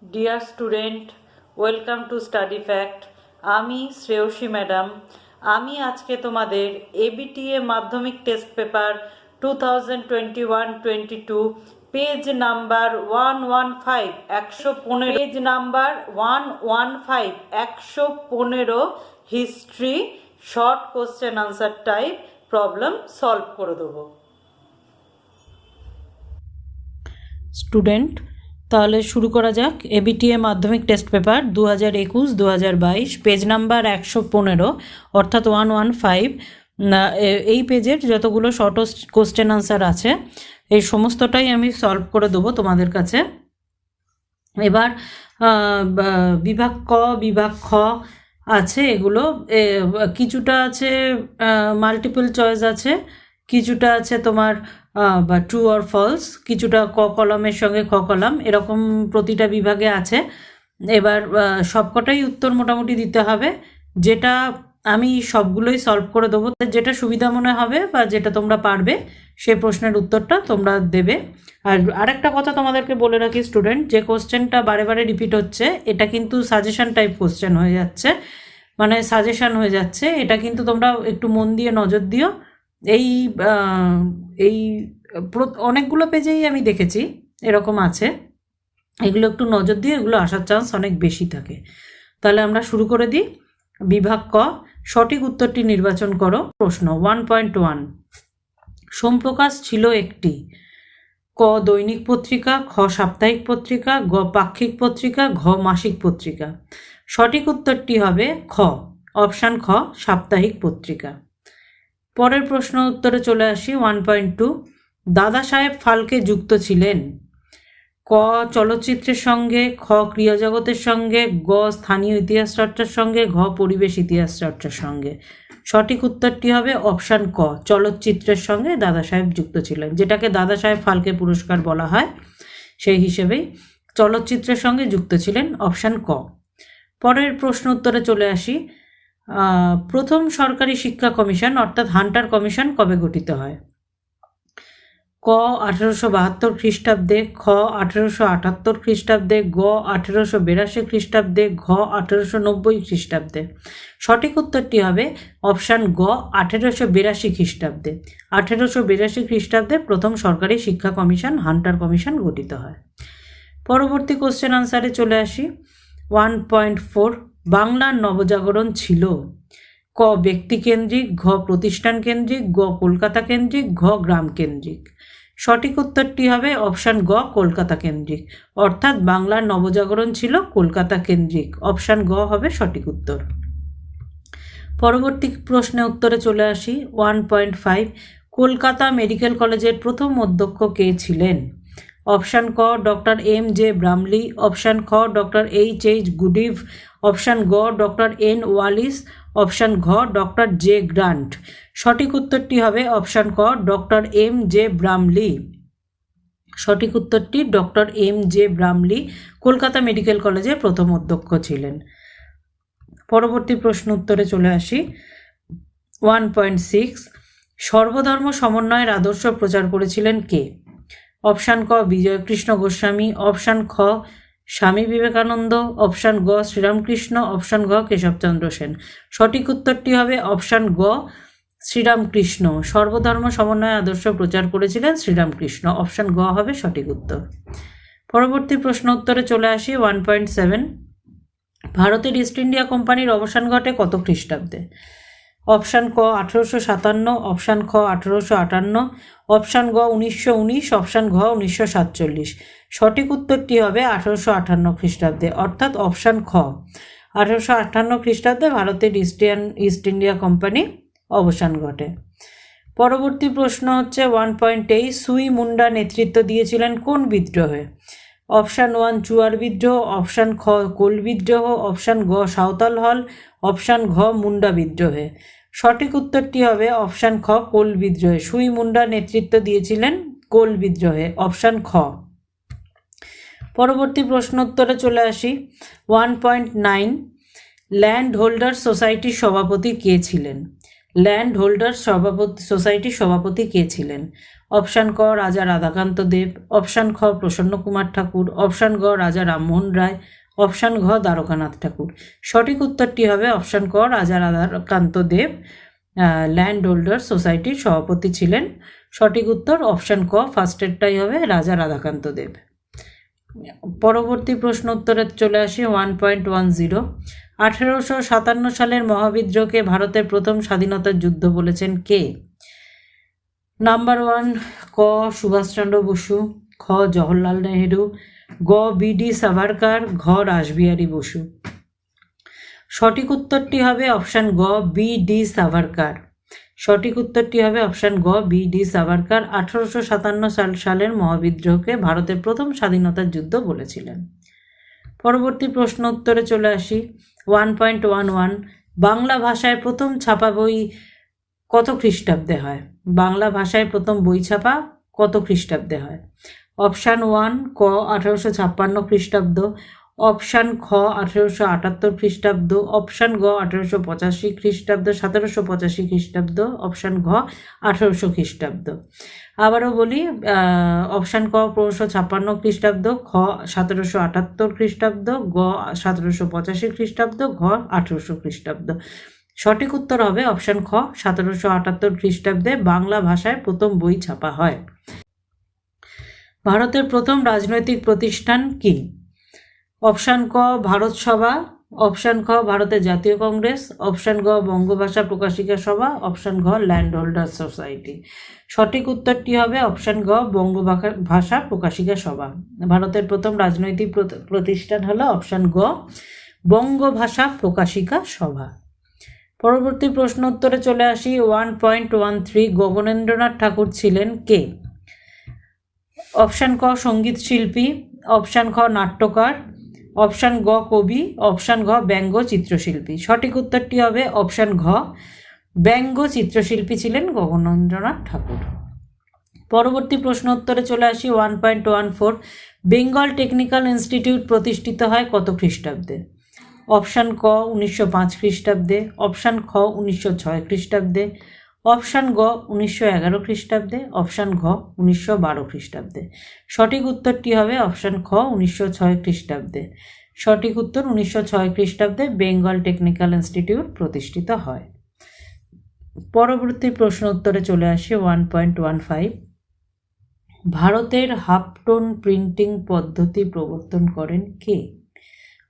Dear student, welcome to STUDYFACT. আমি Shreyasi madam. আমি আজকে তোমাদের ABTA মাধ্যমিক test paper 2021-22 page number 115 115 page number 115 115 history short question answer type problem solve করে দেবো। স্টুডেন্ট, তাহলে শুরু করা যাক। ABTA মাধ্যমিক টেস্ট পেপার 2021-2022 পেজ নাম্বার 115 অর্থাৎ 115। এই পেজের যতগুলো শর্ট কোশ্চেন আনসার আছে এই সমস্তটাই আমি সলভ করে দেবো তোমাদের কাছে। এবার বিভাগ ক বিভাগ খ আছে, এগুলো কিছুটা আছে মাল্টিপল চয়েস আছে, কিছুটা আছে তোমার বা ট্রু অর ফলস, কিছুটা ক কলামের সঙ্গে খ কলাম, এরকম প্রতিটা বিভাগে আছে। এবার সবকটাই উত্তর মোটামুটি দিতে হবে। যেটা আমি সবগুলোই সলভ করে দেবো, যেটা সুবিধা মনে হবে বা যেটা তোমরা পারবে সেই প্রশ্নের উত্তরটা তোমরা দেবে। আর আরেকটা কথা তোমাদেরকে বলে রাখি স্টুডেন্ট, যে কোশ্চেনটা বারে বারে রিপিট হচ্ছে এটা কিন্তু সাজেশন টাইপ কোশ্চেন হয়ে যাচ্ছে, মানে সাজেশন হয়ে যাচ্ছে। এটা কিন্তু তোমরা একটু মন দিয়ে নজর দিও। এই অনেকগুলো পেজেই আমি দেখেছি এরকম আছে, এগুলো একটু নজর দিয়ে এগুলো আসার চান্স অনেক বেশি থাকে। তাহলে আমরা শুরু করে দিই। বিভাগ ক, সঠিক উত্তরটি নির্বাচন করো। প্রশ্ন 1.1, সোমপ্রকাশ ছিল একটি ক দৈনিক পত্রিকা, খ সাপ্তাহিক পত্রিকা, গ পাক্ষিক পত্রিকা, ঘ মাসিক পত্রিকা। সঠিক উত্তরটি হবে খ, অপশান খ সাপ্তাহিক পত্রিকা। পরের প্রশ্ন উত্তরে চলে আসি। 1.2, দাদা সাহেব ফালকে যুক্ত ছিলেন ক চলচ্চিত্রের সঙ্গে, খ ক্রিয়া জগতের সঙ্গে, গ স্থানীয় ইতিহাস চর্চার সঙ্গে, ঘ পরিবেশ ইতিহাস চর্চার সঙ্গে। সঠিক উত্তরটি হবে অপশান ক, চলচ্চিত্রের সঙ্গে দাদা সাহেব যুক্ত ছিলেন, যেটাকে দাদা সাহেব ফালকে পুরস্কার বলা হয়, সেই হিসেবেই চলচ্চিত্রের সঙ্গে যুক্ত ছিলেন, অপশান ক। পরের প্রশ্ন উত্তরে চলে আসি। প্রথম সরকারি শিক্ষা কমিশন অর্থাৎ হান্টার কমিশন কবে গঠিত হয়? ক 1872 খ্রিস্টাব্দে, খ 1878 খ্রিস্টাব্দে, গ 1882 খ্রিস্টাব্দে, ঘ 1890 খ্রিস্টাব্দে। সঠিক উত্তরটি হবে অপশান গ, 1882 খ্রিস্টাব্দে। 1882 খ্রিস্টাব্দে প্রথম সরকারি শিক্ষা কমিশন হান্টার কমিশন গঠিত হয়। পরবর্তী কোশ্চেন আনসারে চলে আসি। 1.4, বাংলার নবজাগরণ ছিল ক ব্যক্তিকেন্দ্রিক, ঘ প্রতিষ্ঠান কেন্দ্রিক, গ কলকাতা কেন্দ্রিক, ঘ গ্রাম কেন্দ্রিক। সঠিক উত্তরটি হবে অপশান গ, কলকাতা কেন্দ্রিক, অর্থাৎ বাংলার নবজাগরণ ছিল কলকাতা কেন্দ্রিক। অপশান গ হবে সঠিক উত্তর। পরবর্তী প্রশ্নে উত্তরে চলে আসি। 1.5, কলকাতা মেডিকেল কলেজের প্রথম অধ্যক্ষ কে ছিলেন? অপশান ক ডক্টর MJ ব্রামলি, অপশান খ ডক্টর H গুডিভ, অপশান গ ডক্টর N ওয়ালিস, অপশান ঘ ডক্টর J গ্রান্ট। সঠিক উত্তরটি হবে অপশান ক, ডক্টর MJ ব্রামলি। সঠিক উত্তরটি ডক্টর MJ ব্রামলি কলকাতা মেডিকেল কলেজের প্রথম অধ্যক্ষ ছিলেন। পরবর্তী প্রশ্ন উত্তরে চলে আসি। 1.6, সর্বধর্ম সমন্বয়ের আদর্শ প্রচার করেছিলেন কে? অপশান ক বিজয়কৃষ্ণ গোস্বামী, অপশান খ স্বামী বিবেকানন্দ, অপশান গ শ্রীরামকৃষ্ণ, অপশান ঘ কেশবচন্দ্র সেন। সঠিক উত্তরটি হবে অপশান গ, শ্রীরামকৃষ্ণ। সর্বধর্ম সমন্বয় আদর্শ প্রচার করেছিলেন শ্রীরামকৃষ্ণ। অপশান গ হবে সঠিক উত্তর। পরবর্তী প্রশ্ন উত্তরে চলে আসি। 1.7, ভারতের ইস্ট ইন্ডিয়া কোম্পানির অবসান ঘটে কত খ্রিস্টাব্দে? অপশান ক 1857, অপশান খ 1858, অপশান গ 1919, অপশান ঘ 1947। সঠিক উত্তরটি হবে 1858 খ্রিস্টাব্দে, অর্থাৎ অপশান খ 1858 খ্রিস্টাব্দে ভারতের ইস্ট ইন্ডিয়া কোম্পানি অবসান ঘটে। পরবর্তী প্রশ্ন হচ্ছে 1.8, সুই মুন্ডা নেতৃত্ব দিয়েছিলেন কোন বিদ্রোহে? অপশান 1 চুয়ার বিদ্রোহ, অপশান খ কোল বিদ্রোহ, অপশান গ সাঁওতাল হল, অপশান ঘ মুন্ডা বিদ্রোহে। সঠিক উত্তরটি হবে অপশান খ কোল বিদ্রোহে। সুই মুন্ডা নেতৃত্ব দিয়েছিলেন কোল বিদ্রোহে। অপশান খ। পরবর্তী প্রশ্ন উত্তরে চলে আসি। 1.9, ল্যান্ড হোল্ডার সোসাইটির সভাপতি কে ছিলেন? ল্যান্ড হোল্ডার সোসাইটির সভাপতি কে ছিলেন? অপশান ক রাজা রাধাকান্ত দেব, অপশান খ প্রসন্ন কুমার ঠাকুর, অপশান গ রাজা রামমোহন রায়, অপশান ঘ দ্বারকানাথ ঠাকুর। সঠিক উত্তরটি হবে অপশান ক রাজা রাধাকান্ত দেব ল্যান্ড হোল্ডার সোসাইটির সভাপতি ছিলেন। সঠিক উত্তর অপশান ক, ফার্স্টেরটাই হবে রাজা রাধাকান্ত দেব। পরবর্তী প্রশ্ন উত্তরে চলে আসি 1.10। 1857 সালের মহাবিদ্রোহকে ভারতের প্রথম স্বাধীনতার যুদ্ধ বলেছেন কে? নাম্বার 1 ক সুভাষচন্দ্র বসু, খ জওহরলাল নেহেরু, গ বি.ডি. সাভারকার, ঘ রাসবিহারী বসু। সঠিক উত্তরটি হবে অপশান গ বি.ডি. সাভারকার। সঠিক উত্তরটি হবে অপশান গ বি.ডি. সাভারকার 1857 সালের মহাবিদ্রোহকে ভারতের প্রথম স্বাধীনতার যুদ্ধ বলেছিলেন। পরবর্তী প্রশ্ন উত্তরে চলে আসি 1.11। বাংলা ভাষায় প্রথম ছাপা বই কত খ্রিস্টাব্দে হয়? বাংলা ভাষায় প্রথম বই ছাপা কত খ্রিস্টাব্দে হয়? অপশান 1 ক 1856 খ্রিস্টাব্দ, অপশান খ 1878 খ্রিস্টাব্দ, অপশান গ 1885 খ্রিস্টাব্দ 1785 খ্রিস্টাব্দ, অপশান ঘ 1800 খ্রিস্টাব্দ। আবারও বলি, অপশান ক 1856 খ্রিস্টাব্দ, খ 1778 খ্রিস্টাব্দ, গ 1785 খ্রিস্টাব্দ, ঘ 1800 খ্রিস্টাব্দ। সঠিক উত্তর হবে অপশান খ 1778 খ্রিস্টাব্দে বাংলা ভাষায় প্রথম বই ছাপা হয়। ভারতের প্রথম রাজনৈতিক প্রতিষ্ঠান কি? অপশান ক ভারত সভা, অপশান খ ভারতের জাতীয় কংগ্রেস, অপশান গ বঙ্গভাষা প্রকাশিকা সভা, অপশান ঘ ল্যান্ড হোল্ডার সোসাইটি। সঠিক উত্তরটি হবে অপশান গ বঙ্গভাষা প্রকাশিকা সভা। ভারতের প্রথম রাজনৈতিক প্রতিষ্ঠান হলো অপশান গ বঙ্গভাষা প্রকাশিকা সভা। পরবর্তী প্রশ্ন উত্তরে চলে আসি 1.13। গগনেন্দ্রনাথ ঠাকুর ছিলেন কে? অপশান ক সঙ্গীত শিল্পী, অপশান খ নাট্যকার, অপশান গ কবি, অপশান ঘ ব্যঙ্গ চিত্রশিল্পী। সঠিক উত্তরটি হবে অপশান ঘ ব্যঙ্গ চিত্রশিল্পী ছিলেন গগনেন্দ্রনাথ ঠাকুর। পরবর্তী প্রশ্ন উত্তরে চলে আসি 1.14। বেঙ্গল টেকনিক্যাল ইনস্টিটিউট প্রতিষ্ঠিত হয় কত খ্রিস্টাব্দে? অপশান ক 1905 খ্রিস্টাব্দে, অপশান খ 1906 খ্রিস্টাব্দে, অপশান গ 1911 খ্রিস্টাব্দে, অপশান ঘ 1912 খ্রিস্টাব্দে। সঠিক উত্তরটি হবে অপশান খ 1906 খ্রিস্টাব্দে। সঠিক উত্তর 1906 খ্রিস্টাব্দে বেঙ্গল টেকনিক্যাল ইনস্টিটিউট প্রতিষ্ঠিত হয়। পরবর্তী প্রশ্ন উত্তরে চলে আসি 1.15। ভারতের হাফটোন প্রিন্টিং পদ্ধতি প্রবর্তন করেন কে?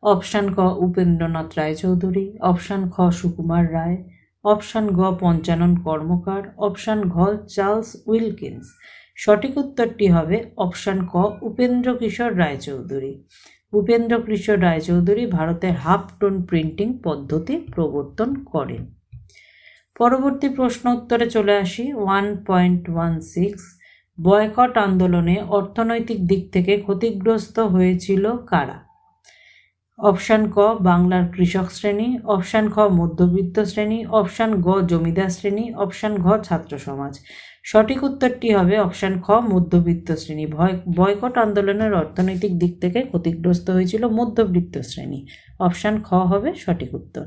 অপশান ক উপেন্দ্রনাথ রায়চৌধুরী, অপশান খ সুকুমার রায়, অপশান গ পঞ্চানন কর্মকার, অপশান ঘ চার্লস উইলকিন্স। সঠিক উত্তরটি হবে অপশান ক উপেন্দ্র কিশোর রায়চৌধুরী। উপেন্দ্র কিশোর রায়চৌধুরী ভারতের হাফটোন প্রিন্টিং পদ্ধতি প্রবর্তন করেন। পরবর্তী প্রশ্ন উত্তরে চলে আসি 1.16। বয়কট আন্দোলনে অর্থনৈতিক দিক থেকে ক্ষতিগ্রস্ত হয়েছিল কারা? অপশান ক বাংলার কৃষক শ্রেণী, অপশান খ মধ্যবিত্ত শ্রেণী, অপশান গ জমিদার শ্রেণী, অপশান ঘ ছাত্র সমাজ। সঠিক উত্তরটি হবে অপশান খ মধ্যবিত্ত শ্রেণী। বয়কট আন্দোলনের অর্থনৈতিক দিক থেকে ক্ষতিগ্রস্ত হয়েছিল মধ্যবিত্ত শ্রেণী। অপশান খ হবে সঠিক উত্তর।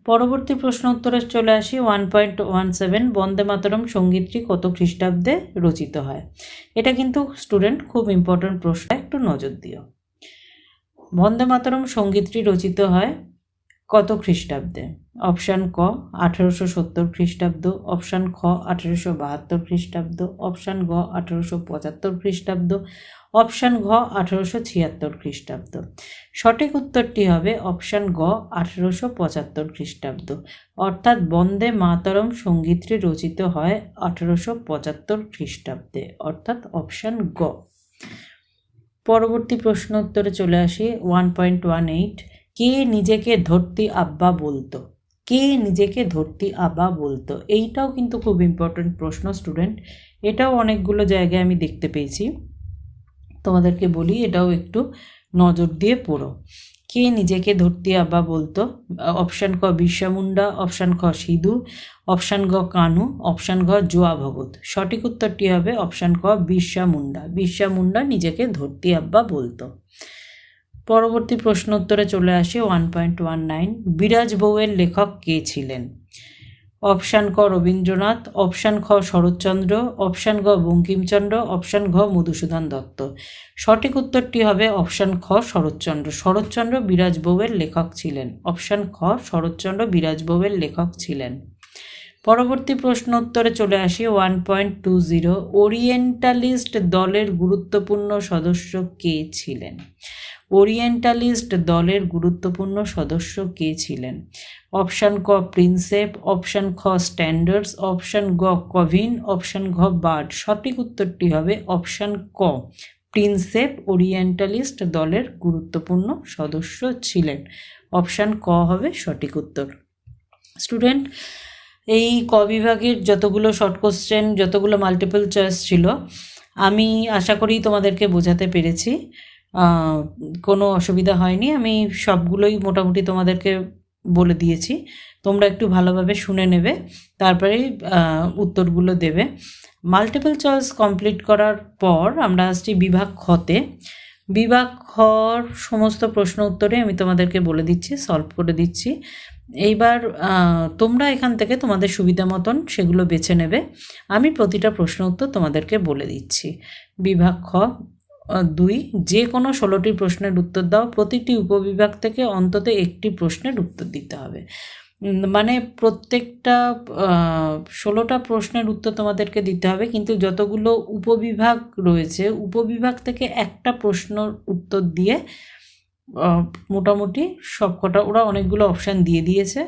পরবর্তী প্রশ্ন উত্তরে চলে আসি 1.17। বন্দে মাতরম সঙ্গীতটি কত খ্রিস্টাব্দে রচিত হয়? এটা কিন্তু স্টুডেন্ট খুব ইম্পর্টেন্ট প্রশ্ন, একটু নজর দিও। বন্দে মাতরম সঙ্গীতটি রচিত হয় কত খ্রিস্টাব্দে? অপশান ক 1870 খ্রিস্টাব্দ, অপশান খ 1872 খ্রিস্টাব্দ, অপশান গ 1875 খ্রিস্টাব্দ, অপশান ঘ 1876 খ্রিস্টাব্দ। সঠিক উত্তরটি হবে অপশান গ 1875 খ্রিস্টাব্দ। অর্থাৎ বন্দে মাতরম সঙ্গীতটি রচিত হয় 1875 খ্রিস্টাব্দে, অর্থাৎ অপশান গ। পরবর্তী প্রশ্ন উত্তরে চলে আসি 1.18। কে নিজেকে ধরতি আব্বা বলতো? কে নিজেকে ধরতি আব্বা বলতো? এইটাও কিন্তু খুব ইম্পর্টেন্ট প্রশ্ন স্টুডেন্ট, এটাও অনেকগুলো জায়গায় আমি দেখতে পেয়েছি। তোমাদেরকে বলি, এটাও একটু নজর দিয়ে পড়ো। কে নিজেকে ধরতি আব্বা বলতো? অপশান ক বিরসা মুন্ডা, অপশান খ সিধু, অপশান গ কানু, অপশান ঘ জোয়া ভগত। সঠিক উত্তরটি হবে অপশান ক বিরসা মুন্ডা। বিরসা মুন্ডা নিজেকে ধরতি আব্বা বলতো। পরবর্তী প্রশ্ন উত্তরে চলে আসে 1.19। বিরাজ বউয়ের লেখক কে ছিলেন? অপশান ক রবীন্দ্রনাথ, অপশান খ শরৎচন্দ্র, অপশান গ বঙ্কিমচন্দ্র, অপশান ঘ মধুসূদন দত্ত। সঠিক উত্তরটি হবে অপশান খ শরৎচন্দ্র। শরৎচন্দ্র বিরাজ বউয়ের লেখক ছিলেন। অপশান খ শরৎচন্দ্র বিরাজ বউয়ের লেখক ছিলেন। পরবর্তী প্রশ্ন উত্তরে চলে আসি 1.20। ওরিয়েন্টালিস্ট দলের গুরুত্বপূর্ণ সদস্য কে ছিলেন? ওরিয়েন্টালিস্ট দলের গুরুত্বপূর্ণ সদস্য কে ছিলেন? অপশান ক প্রিন্সেপ, অপশান খ স্ট্যান্ডার্ডস, অপশান গ কভিন, অপশান ঘ বার্ড। সঠিক উত্তরটি হবে অপশান ক প্রিন্সেপ ওরিয়েন্টালিস্ট দলের গুরুত্বপূর্ণ সদস্য ছিলেন। অপশান ক হবে সঠিক উত্তর। স্টুডেন্ট, এই ক বিভাগের যতগুলো শর্ট কোশ্চেন, যতগুলো মাল্টিপল চয়েস ছিল, আমি আশা করি তোমাদেরকে বোঝাতে পেরেছি, কোনো অসুবিধা হয়নি। আমি সবগুলোই মোটামুটি তোমাদেরকে বলে দিয়েছি। তোমরা একটু ভালোভাবে শুনে নেবে, তারপরে উত্তরগুলো দেবে। মাল্টিপল চয়েস কমপ্লিট করার পর আমরা আসছি বিভাগ খতে। বিভাগ খর সমস্ত প্রশ্ন উত্তরে আমি তোমাদেরকে বলে দিচ্ছি, সলভ করে দিচ্ছি। এইবার তোমরা এখান থেকে তোমাদের সুবিধা মতন সেগুলো বেছে নেবে। আমি প্রতিটা প্রশ্ন উত্তর তোমাদেরকে বলে দিচ্ছি। বিভাগ খ 2, যে কোনো 16টি প্রশ্নের উত্তর দাও। প্রতিটি উপবিভাগ থেকে অন্তত একটি প্রশ্নের উত্তর দিতে হবে। মানে প্রত্যেকটা 16টা প্রশ্নের উত্তর তোমাদেরকে দিতে হবে, কিন্তু যতগুলো উপবিভাগ রয়েছে উপবিভাগ থেকে একটা প্রশ্নের উত্তর দিয়ে মোটামুটি সবকটা, ওরা অনেকগুলো অপশান দিয়ে দিয়েছে,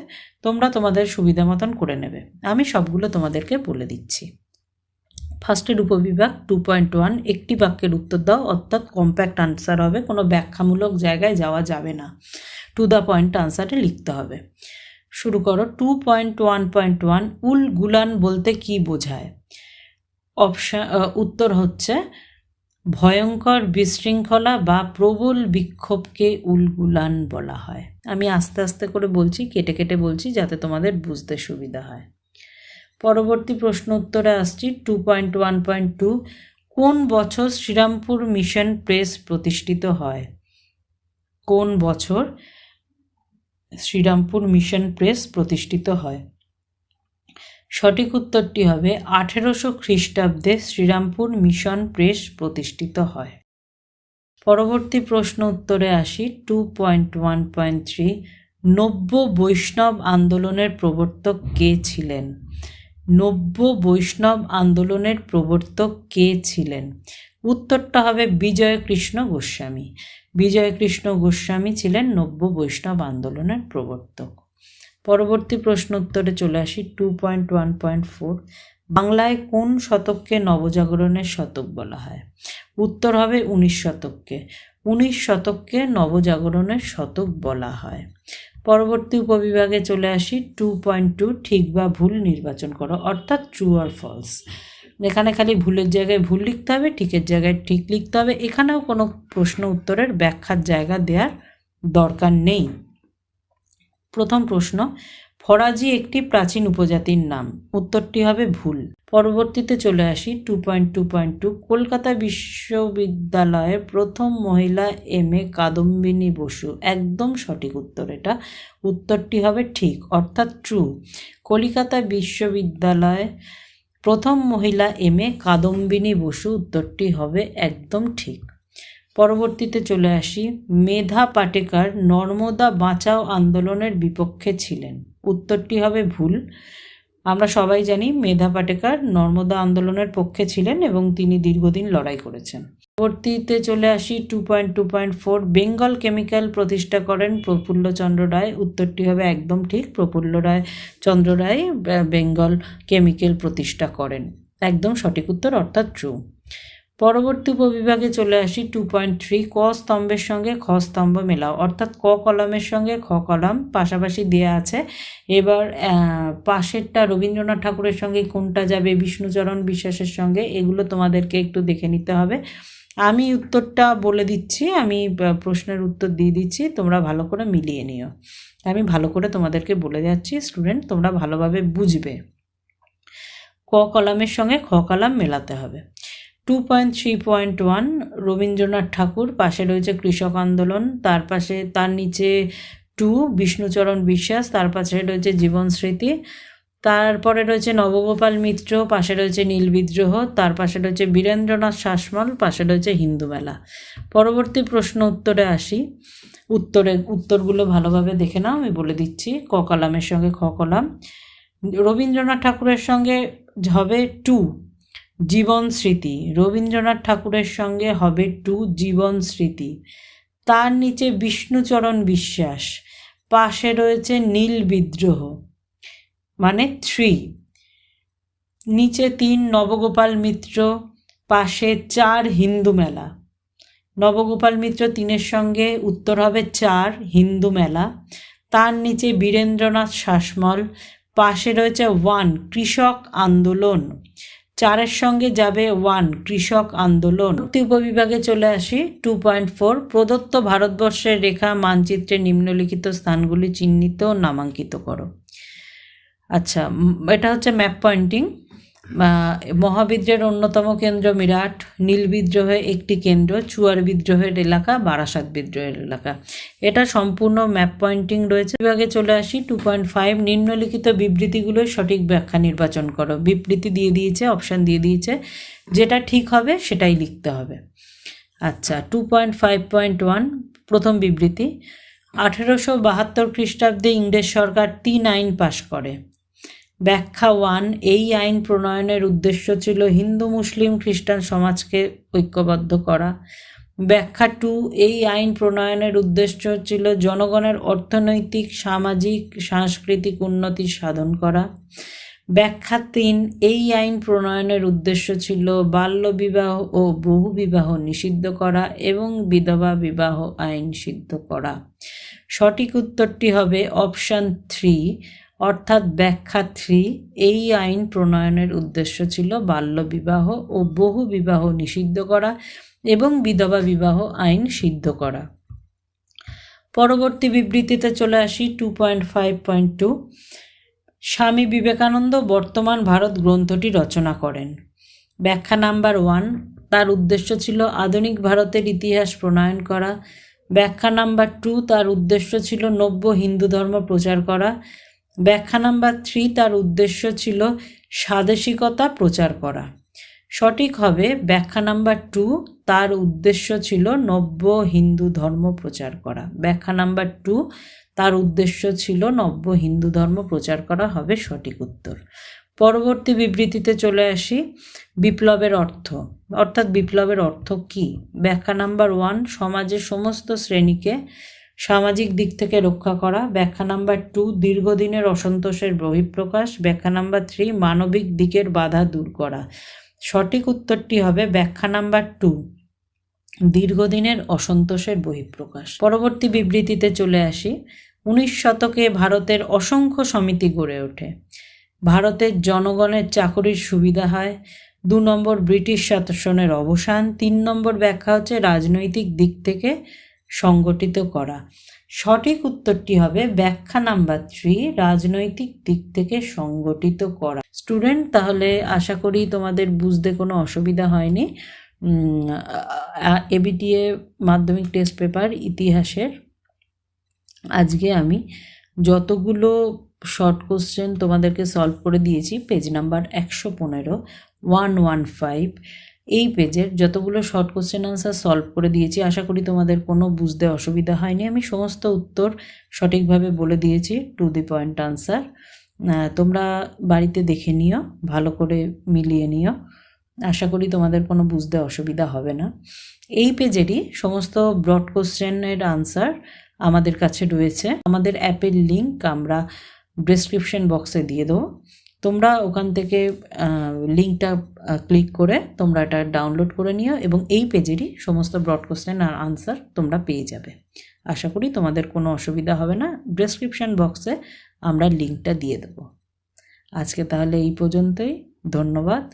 তোমরা তোমাদের সুবিধা মতন করে নেবে। আমি সবগুলো তোমাদেরকে বলে দিচ্ছি। ফার্স্টের উপবিভাগ 2.1, একটি বাক্যের উত্তর দাও, অর্থাৎ কম্প্যাক্ট আনসার হবে, কোনো ব্যাখ্যামূলক জায়গায় যাওয়া যাবে না, টু দ্য পয়েন্ট আনসারে লিখতে হবে। শুরু করো। 2.1.1 উল গুলান বলতে কি বোঝায়? উত্তর হচ্ছে ভয়ঙ্কর বিশৃঙ্খলা বা প্রবল বিক্ষোভকে উলগুলান বলা হয়। আমি আস্তে আস্তে করে বলছি, কেটে কেটে বলছি, যাতে তোমাদের বুঝতে সুবিধা হয়। পরবর্তী প্রশ্ন উত্তরে আসছি 2.1.2, কোন বছর শ্রীরামপুর মিশন প্রেস প্রতিষ্ঠিত হয়? কোন বছর শ্রীরামপুর মিশন প্রেস প্রতিষ্ঠিত হয়? সঠিক উত্তরটি হবে 1800 খ্রিস্টাব্দে শ্রীরামপুর মিশন প্রেস প্রতিষ্ঠিত হয়। পরবর্তী প্রশ্ন উত্তরে আসি 2.1.3, নব্য বৈষ্ণব আন্দোলনের প্রবর্তক কে ছিলেন? নব্য বৈষ্ণব আন্দোলনের প্রবর্তক কে ছিলেন? উত্তরটা হবে বিজয়কৃষ্ণ গোস্বামী। বিজয়কৃষ্ণ গোস্বামী ছিলেন নব্য বৈষ্ণব আন্দোলনের প্রবর্তক। পরবর্তী প্রশ্ন উত্তরে চলে আসি 2.1.4, বাংলায় কোন শতককে নবজাগরণের শতক বলা হয়? উত্তর হবে 19 শতককে। 19 শতককে নবজাগরণের শতক বলা হয়। পরবর্তী উপবিভাগে চলে আসি 2.2, ঠিক বা ভুল নির্বাচন করো, অর্থাৎ ট্রু আর ফলস। এখানে খালি ভুলের জায়গায় ভুল লিখতে হবে, ঠিকের জায়গায় ঠিক লিখতে হবে। এখানেও কোনো প্রশ্ন উত্তরের ব্যাখ্যার জায়গা দেওয়ার দরকার নেই। প্রথম প্রশ্ন, ফরাজি একটি প্রাচীন উপজাতির নাম। উত্তরটি হবে ভুল। পরবর্তীতে চলে আসি 2.2.2, কলকাতা বিশ্ববিদ্যালয়ের প্রথম মহিলা MA কাদম্বিনী বসু। একদম সঠিক উত্তর এটা। উত্তরটি হবে ঠিক, অর্থাৎ ট্রু। কলকাতা বিশ্ববিদ্যালয়ে প্রথম মহিলা MA কাদম্বিনী বসু। উত্তরটি হবে একদম ঠিক। পরবর্তীতে চলে আসি, মেধা পাটেকার নর্মদা বাঁচাও আন্দোলনের বিপক্ষে ছিলেন। উত্তরটি হবে ভুল। আমরা সবাই জানি মেধা পাটেকার নর্মদা আন্দোলনের পক্ষে ছিলেন এবং তিনি দীর্ঘদিন লড়াই করেছেন। পরবর্তীতে চলে আসি 2.2.4, বেঙ্গল কেমিক্যাল প্রতিষ্ঠা করেন প্রফুল্লচন্দ্র রায়। উত্তরটি হবে একদম ঠিক, চন্দ্র রায় বেঙ্গল কেমিক্যাল প্রতিষ্ঠা করেন। একদম সঠিক উত্তর, অর্থাৎ ট্রু। পরবর্তী উপবিভাগে চলে আসি 2.3, ক স্তম্ভের সঙ্গে খ স্তম্ভ মেলাও, অর্থাৎ ক কলামের সঙ্গে খ কলাম পাশাপাশি দেয়া আছে। এবার পাশেরটা রবীন্দ্রনাথ ঠাকুরের সঙ্গে কোনটা যাবে, বিষ্ণুচরণ বিশ্বাসের সঙ্গে, এগুলো তোমাদেরকে একটু দেখে নিতে হবে। আমি উত্তরটা বলে দিচ্ছি, আমি প্রশ্নের উত্তর দিয়ে দিচ্ছি, তোমরা ভালো করে মিলিয়ে নিও। আমি ভালো করে তোমাদেরকে বলে যাচ্ছি স্টুডেন্ট, তোমরা ভালোভাবে বুঝবে। ক কলামের সঙ্গে খ কলাম মেলাতে হবে। 2.3.1, রবীন্দ্রনাথ ঠাকুর, পাশে রয়েছে কৃষক আন্দোলন, তার নিচে 2 বিষ্ণুচরণ বিশ্বাস, তার পাশে রয়েছে জীবন স্মৃতি, তারপরে রয়েছে নবগোপাল মিত্র, পাশে রয়েছে নীল বিদ্রোহ, তার পাশে রয়েছে বীরেন্দ্রনাথ শাসমল, পাশে রয়েছে হিন্দু মেলা। পরবর্তী প্রশ্ন উত্তরে আসি। উত্তরগুলো ভালোভাবে দেখে নাও, আমি বলে দিচ্ছি। ক কলামের সঙ্গে খ কলাম। রবীন্দ্রনাথ ঠাকুরের সঙ্গে হবে 2 জীবন স্মৃতি। রবীন্দ্রনাথ ঠাকুরের সঙ্গে হবে 2 জীবন স্মৃতি। তার নিচে বিষ্ণুচরণ বিশ্বাস, পাশে রয়েছে নীল বিদ্রোহ, মানে 3। নিচে 3 নবগোপাল মিত্র, পাশে 4 হিন্দু মেলা। নবগোপাল মিত্র 3-এর সঙ্গে উত্তর হবে 4 হিন্দু মেলা। তার নিচে বীরেন্দ্রনাথ শাসমল, পাশে রয়েছে 1 কৃষক আন্দোলন। 4-এর সঙ্গে যাবে 1 কৃষক আন্দোলন। উপবিভাগে চলে আসি। 2.4 প্রদত্ত ভারতবর্ষের রেখা মানচিত্রে নিম্নলিখিত স্থানগুলি চিহ্নিত ও নামাঙ্কিত করো। আচ্ছা, এটা হচ্ছে ম্যাপ পয়েন্টিং। মহাবিদ্রোহের অন্যতম কেন্দ্র মিরাট, নীল বিদ্রোহের একটি কেন্দ্র, চুয়ার বিদ্রোহের এলাকা, বারাসাত বিদ্রোহের এলাকা। এটা সম্পূর্ণ ম্যাপ পয়েন্টিং রয়েছে। বিভাগে চলে আসি। 2.5 নিম্নলিখিত বিবৃতিগুলোর সঠিক ব্যাখ্যা নির্বাচন করো। বিবৃতি দিয়ে দিয়েছে, অপশান দিয়ে দিয়েছে, যেটা ঠিক হবে সেটাই লিখতে হবে। আচ্ছা, 2.5.1 প্রথম বিবৃতি। 1872 খ্রিস্টাব্দে ইংরেজ সরকার 3 আইন পাশ করে। ব্যাখ্যা 1 এই আইন প্রণয়নের উদ্দেশ্য ছিল হিন্দু মুসলিম খ্রিস্টান সমাজকে ঐক্যবদ্ধ করা। ব্যাখ্যা 2 এই আইন প্রণয়নের উদ্দেশ্য ছিল জনগণের অর্থনৈতিক সামাজিক সাংস্কৃতিক উন্নতি সাধন করা। ব্যাখ্যা 3 এই আইন প্রণয়নের উদ্দেশ্য ছিল বাল্যবিবাহ ও বহুবিবাহ নিষিদ্ধ করা এবং বিধবা বিবাহ আইন সিদ্ধ করা। সঠিক উত্তরটি হবে অপশান 3, অর্থাৎ ব্যাখ্যা 3 এই আইন প্রণয়নের উদ্দেশ্য ছিল বাল্যবিবাহ ও বহু বিবাহ নিষিদ্ধ করা এবং বিধবা বিবাহ আইন সিদ্ধ করা। পরবর্তী বিবৃতিতে চলে আসি। 2.5.2 স্বামী বিবেকানন্দ বর্তমান ভারত গ্রন্থটি রচনা করেন। ব্যাখ্যা নাম্বার 1 তার উদ্দেশ্য ছিল আধুনিক ভারতের ইতিহাস প্রণয়ন করা। ব্যাখ্যা নাম্বার 2 তার উদ্দেশ্য ছিল নব্য হিন্দু ধর্ম প্রচার করা। ব্যাখ্যা নাম্বার 3 তার উদ্দেশ্য ছিল স্বাদেশিকতা প্রচার করা। সঠিক হবে ব্যাখ্যা নাম্বার 2 তার উদ্দেশ্য ছিল নব্য হিন্দু ধর্ম প্রচার করা। ব্যাখ্যা নাম্বার 2 তার উদ্দেশ্য ছিল নব্য হিন্দু ধর্ম প্রচার করা হবে সঠিক উত্তর। পরবর্তী বিবৃতিতে চলে আসি। বিপ্লবের অর্থ, অর্থাৎ বিপ্লবের অর্থ কি? ব্যাখ্যা নাম্বার 1 সমাজের সমস্ত শ্রেণীকে সামাজিক দিক থেকে রক্ষা করা। ব্যাখ্যা নাম্বার 2 দীর্ঘদিনের অসন্তোষের বহিঃপ্রকাশ। ব্যাখ্যা নাম্বার 3 মানবিক দিকের বাধা দূর করা। সঠিক উত্তরটি হবে ব্যাখ্যা নাম্বার 2 দীর্ঘদিনের অসন্তোষের বহিঃপ্রকাশ। পরবর্তী বিবৃতিতে চলে আসি। 19 শতকে ভারতের অসংখ্য সমিতি গড়ে ওঠে। ভারতের জনগণের চাকরির সুবিধা হয়। 2 নম্বর ব্রিটিশ শাসনের অবসান। 3 নম্বর ব্যাখ্যা হচ্ছে রাজনৈতিক দিক থেকে সংগঠিত করা। সঠিক উত্তরটি হবে ব্যাখ্যা নাম্বার 3 রাজনৈতিক দিক থেকে সংগঠিত করা। স্টুডেন্ট, তাহলে আশা করি তোমাদের বুঝতে কোনো অসুবিধা হয়নি। ABTA মাধ্যমিক টেস্ট পেপার ইতিহাসের আজকে আমি যতগুলো শর্ট কোশ্চেন তোমাদেরকে সলভ করে দিয়েছি, পেজ নাম্বার 115 115 এই পেজের যতগুলো শর্ট কোশ্চেন আনসার সলভ করে দিয়েছি, আশা করি তোমাদের কোনো বুঝতে অসুবিধা হয়নি। আমি সমস্ত উত্তর সঠিকভাবে বলে দিয়েছি, টু দি পয়েন্ট আনসার। তোমরা বাড়িতে দেখে নিও, ভালো করে মিলিয়ে নিও, আশা করি তোমাদের কোনো বুঝতে অসুবিধা হবে না। এই পেজেরই সমস্ত ব্রড কোশ্চেনের আনসার আমাদের কাছে রয়েছে। আমাদের অ্যাপের লিঙ্ক আমরা ডেসক্রিপশন বক্সে দিয়ে দেবো, তোমরা ওখান থেকে লিঙ্কটা ক্লিক করে তোমরা এটা ডাউনলোড করে নিও এবং এই পেজেরই সমস্ত ব্রড কোশ্চেন আর আনসার তোমরা পেয়ে যাবে। আশা করি তোমাদের কোনো অসুবিধা হবে না, ডেসক্রিপশন বক্সে আমরা লিঙ্কটা দিয়ে দেবো। আজকে তাহলে এই পর্যন্তই, ধন্যবাদ।